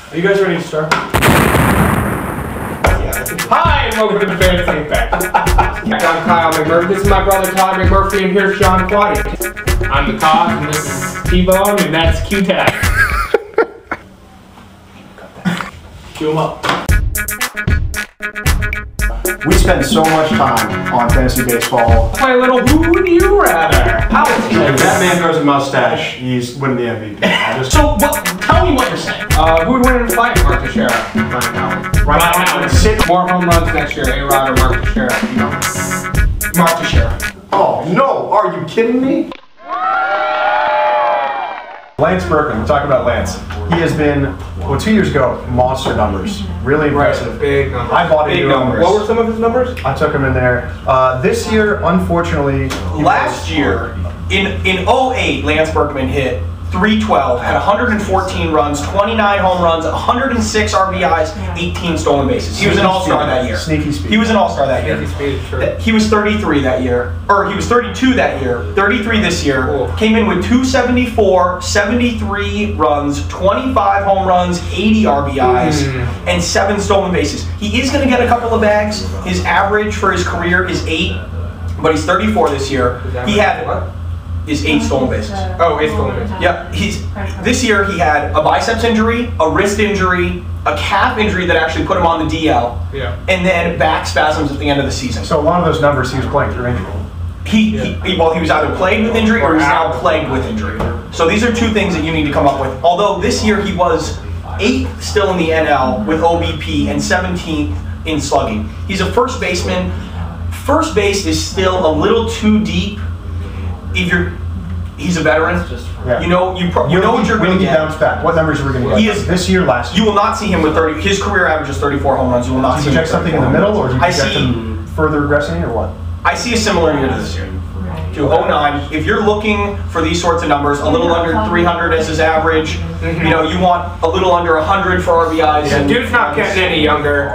Are you guys ready to start? Hi, and welcome to the Fantasy Impact. I'm Kyle McMurphy. This is my brother Todd McMurphy, and here's John Quentin. I'm the Cog, and this is T-Bone, and that's Q-Tag. Cue him up. We spend so much time on fantasy baseball. Play a little Who Would You Rather? Politics. If that man grows a mustache, he's winning the MVP. So, tell me what you're saying. Who would win in a fight? Mark Teixeira. Right now. More home runs next year, A-Rod or Mark Teixeira? No. Mark Teixeira. Oh, no. Are you kidding me? Lance Berkman. We're talking about Lance. He has been, well, 2 years ago, monster numbers. Really impressive. Right, big numbers. I bought into numbers. What were some of his numbers? I took him in there. This year, unfortunately... Last year, in 08, Lance Berkman hit .312, had 114 runs, 29 home runs, 106 RBIs, 18 stolen bases. He was an all-star that year. Sneaky speed. He was an all-star that year. Sneaky speed, sure. He was 33 that year, or he was 32 that year, 33 this year. Cool. Came in with 274, 73 runs, 25 home runs, 80 RBIs, and 7 stolen bases. He is going to get a couple of bags. His average for his career is 8, but he's 34 this year. He had what? Is 8 stolen bases. Oh, 8 stolen bases. Yep. This year he had a biceps injury, a wrist injury, a calf injury that actually put him on the DL, and then back spasms at the end of the season. So a lot of those numbers he was playing through injury. He was either plagued with injury or he's now plagued with injury. So these are two things that you need to come up with. Although this year he was 8th still in the NL with OBP and 17th in slugging. He's a first baseman. First base is still a little too deep. He's a veteran. Yeah. You know what you're going to get. Bounce back. What numbers are we going to get? He is this year, last year. You will not see him with 30. His career average is 34 home runs. You will not see him. Do you project something in the middle, or do you project see him further regressing, or what? I see a similar year to this year. To 09, if you're looking for these sorts of numbers, a little under 300 as his average, you know, you want a little under 100 for RBIs. Yeah, dude's not getting any younger.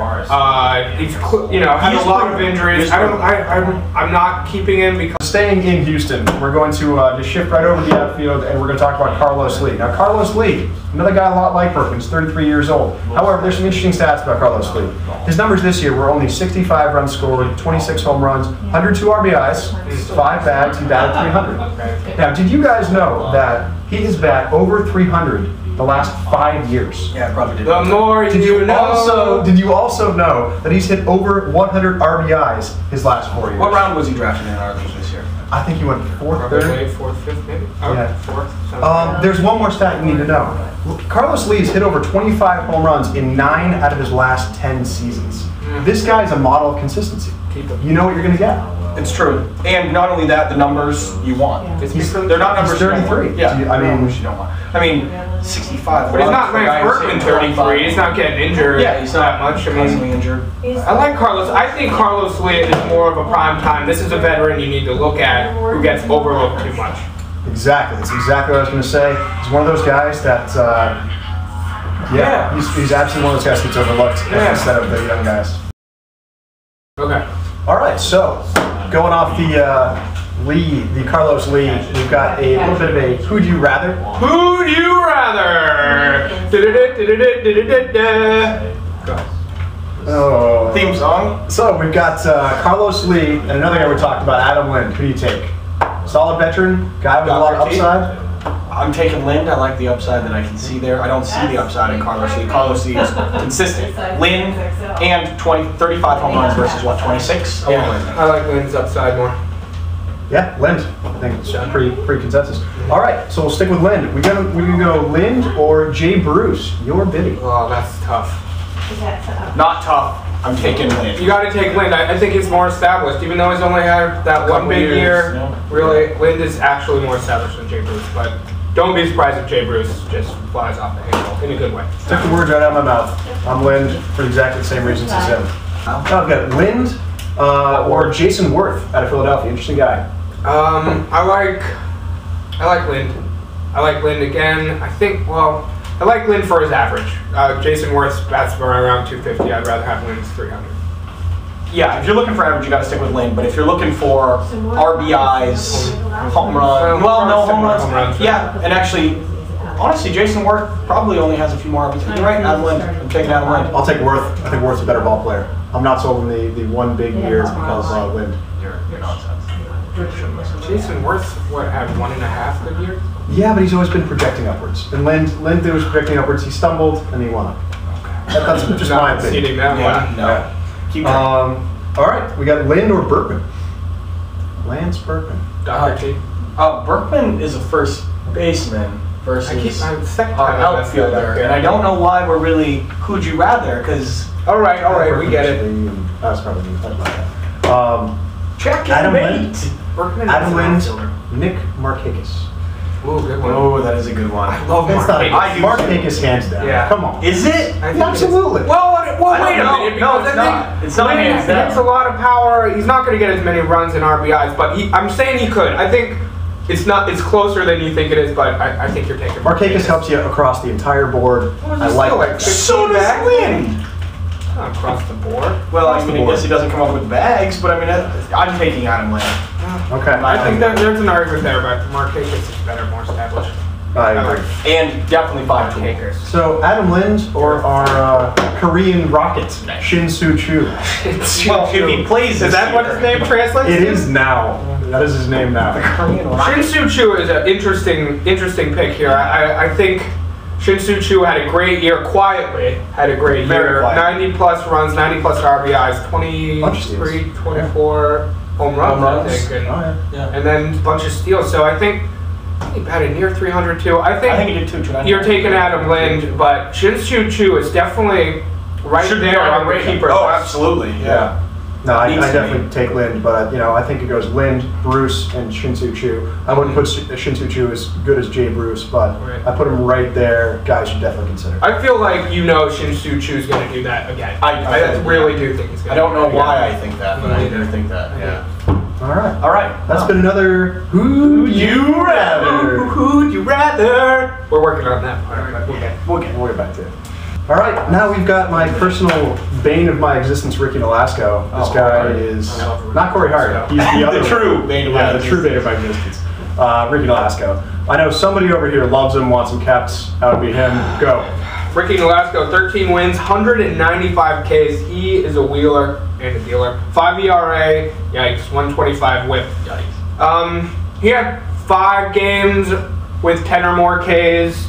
He's, you know, had a lot of injuries. I'm not keeping him because... Staying in Houston, we're going to just shift right over to the outfield, and we're going to talk about Carlos Lee. Now, Carlos Lee, another guy a lot like Berkman, he's 33 years old. However, there's some interesting stats about Carlos Lee. His numbers this year were only 65 runs scored, 26 home runs, 102 RBIs, 5 bags, he batted 300. Now, did you guys know that he has batted over 300 the last 5 years? Yeah, I probably did. The more you know. Did you also know that he's hit over 100 RBIs his last 4 years? What round was he drafted in our league this year? I think he went 4th, 3rd. 4th, 5th, maybe? Oh, Yeah. 4th. There's one more stat you need to know. Carlos Lee has hit over 25 home runs in 9 out of his last 10 seasons. This guy is a model of consistency. You know what you're going to get. It's true. And not only that, the numbers you want. They're not numbers He's 33. Yeah, I mean, numbers you don't want. I mean, 65. But he's not Lance Berkman 33. He's not getting injured. Yeah, he's not that much. constantly injured. I like Carlos. I think Carlos Lee is more of a prime time. This is a veteran you need to look at who gets overlooked too much. Exactly. That's exactly what I was going to say. He's one of those guys that, he's absolutely one of those guys that gets overlooked instead of the young guys. Okay. All right, so going off the Carlos Lee, we've got a little bit of a who'd you rather? Who'd you rather? Oh. Theme song. So we've got Carlos Lee and another guy we talked about, Adam Lind. Who do you take? Solid veteran, guy with a lot of upside. I'm taking Lind. I like the upside that I can see there. I don't see the upside in Carlos Lee. Carlos Lee is consistent. Lind and 35 home runs versus what, 26? Yeah, I like Lind's upside more. Yeah, Lind. I think it's pretty consensus. All right, so we'll stick with Lind. We can go Lind or Jay Bruce. Your bidding. Oh, that's tough. Not tough. I'm taking Lind. You got to take Lind. I think he's more established, even though he's only had that one big year. Yeah. Really, Lind is actually more established than Jay Bruce, but don't be surprised if Jay Bruce just flies off the handle in a good way. Took the words right out of my mouth. I'm Lind for exactly the same reasons as him. Now I've got Lind or Jason Worth out of Philadelphia. Interesting guy. I like Lind. I like Lind again. I like Lind for his average. Jason Worth's bats around 250. I'd rather have Lind's 300. Yeah, if you're looking for average, you got to stick with Lind. But if you're looking for RBIs, home runs, home runs. Yeah, and actually, Honestly, Jason Worth probably only has a few more opportunities. You're right, Adam Lind. I'm taking Adam Lind. I'll take Worth. I think Worth's a better ball player. I'm not sold on the one big year because Lind. You're nonsense. Jason Worth, what, had 1.5 good years? Yeah, but he's always been projecting upwards. And Lind was projecting upwards. He stumbled and he won. That's just my opinion. That No. Keep all right, we got Lind or Berkman. Lance Berkman. Dr. T. Berkman is a first baseman versus I'm second our time outfielder, and I don't know why we're really who'd you rather, because all right, we get it. That's probably check Adam and Lind. Berkman Adam is Lind, an outfielder. Nick Markakis. Ooh, good one. Oh, that is a good one. I love That's not Markakis. Markakis hands down. Yeah. Come on. Is it? I think Absolutely. Well, wait a know. minute. No, Because it's I not. think It's not Lind hands down. hits a lot of power. He's not going to get as many runs and RBIs, but I'm saying he could. I think it's not. It's closer than you think it is, but I think you're taking Markakis helps you across the entire board. I like that. So does Lind. Not across the board. Well, Across I the mean, I board. guess he doesn't come up with bags, but I mean, I'm taking Adam Lind. Okay. I think that there's an argument there, but Markakis is better, more established. I agree. And definitely 5 Markakis. So Adam Lind or our Korean rocket, Shin Soo Choo. Well, if he plays, Is that what his name translates? It to? is now. That is his name now. Shin Soo Choo is an interesting pick here. I think Shin Soo Choo had a great year, quietly had a great Very year. quiet. 90 plus runs, 90 plus RBIs, 23, 24 home runs, I think. And, and then a bunch of steals. So I think he batted near 300 too. I think he did too. you're taking Adam Lind, but Shin Soo Choo is definitely right Should be there on on the the radar. keeper Oh, list. absolutely. Yeah. No, I Needs to definitely take Lind, but I think it goes Lind, Bruce, and Shin Soo Choo. I wouldn't put Shin Soo Choo as good as Jay Bruce, but Right. I put him right there. Guys should definitely consider. I feel like Shin Soo Choo is going to do that again. I really do think he's going to. I don't know why I think that, but I do think that. Yeah. All right. All right. That's been another Who'd You Rather? Who'd you rather? We're working on that part. But okay. We'll get back to it. All right, now we've got my personal bane of my existence, Ricky Nolasco. This guy is not Corey Hart. He's the other The true bane of my the true bane of my existence. Ricky Nolasco. I know somebody over here loves him, wants him kept. That would be him. Go. Ricky Nolasco, 13 wins, 195 Ks. He is a wheeler and a dealer. 5 ERA, yikes, 125 whip. Yikes. He had 5 games with 10 or more Ks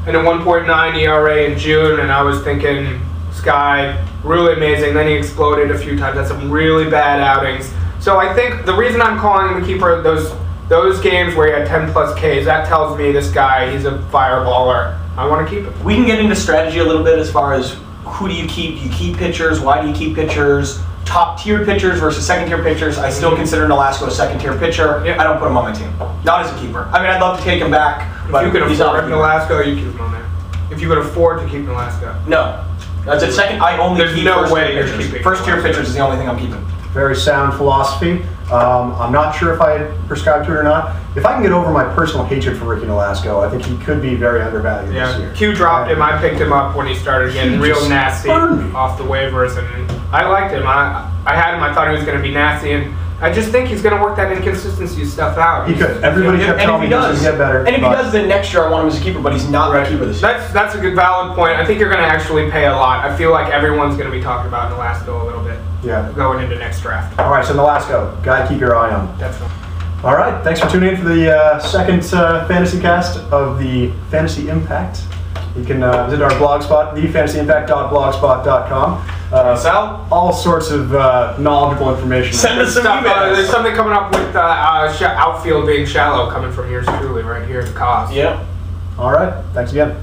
and a 1.9 ERA in June, and I was thinking, this guy, really amazing. Then he exploded a few times. Had some really bad outings. So I think the reason I'm calling him a keeper, those games where he had 10 plus Ks, that tells me this guy, he's a fireballer. I want to keep him. We can get into strategy a little bit as far as who do you keep? Do you keep pitchers? Why do you keep pitchers? Top tier pitchers versus second tier pitchers. I still consider Nolasco a second tier pitcher. Yeah. I don't put him on my team. Not as a keeper. I mean, I'd love to take him back, but If you could he's not afford a keeper. Nolasco, you keep him on there. If you could afford to keep Nolasco. No. That's a second. I only There's keep no first way tier you're pitchers. keeping First tier Nolasco. pitchers is the only thing I'm keeping. Very sound philosophy. I'm not sure if I prescribe to it or not. If I can get over my personal hatred for Ricky Nolasco, I think he could be very undervalued this year. Yeah, Q dropped him. I picked him up when he started getting He real just nasty burned me. off the waivers, and I liked him. I had him. I thought he was going to be nasty, and I just think he's going to work that inconsistency stuff out. He could. Everybody kept telling me he was going to get better. And if he but- does, then next year I want him as a keeper, but he's not Right. a keeper this year. That's a good valid point. I think you're going to actually pay a lot. I feel like everyone's going to be talking about Nolasco a little bit Yeah. going into next draft. All right, so Nolasco, guy to keep your eye on. Definitely. All right, thanks for tuning in for the second fantasy cast of the Fantasy Impact. You can visit our blog spot, thefantasyimpact.blogspot.com. Sal? All sorts of knowledgeable information. Send us some Stuff, emails. there's something coming up with outfield being shallow coming from yours truly right here in Cos. Yeah. All right, thanks again.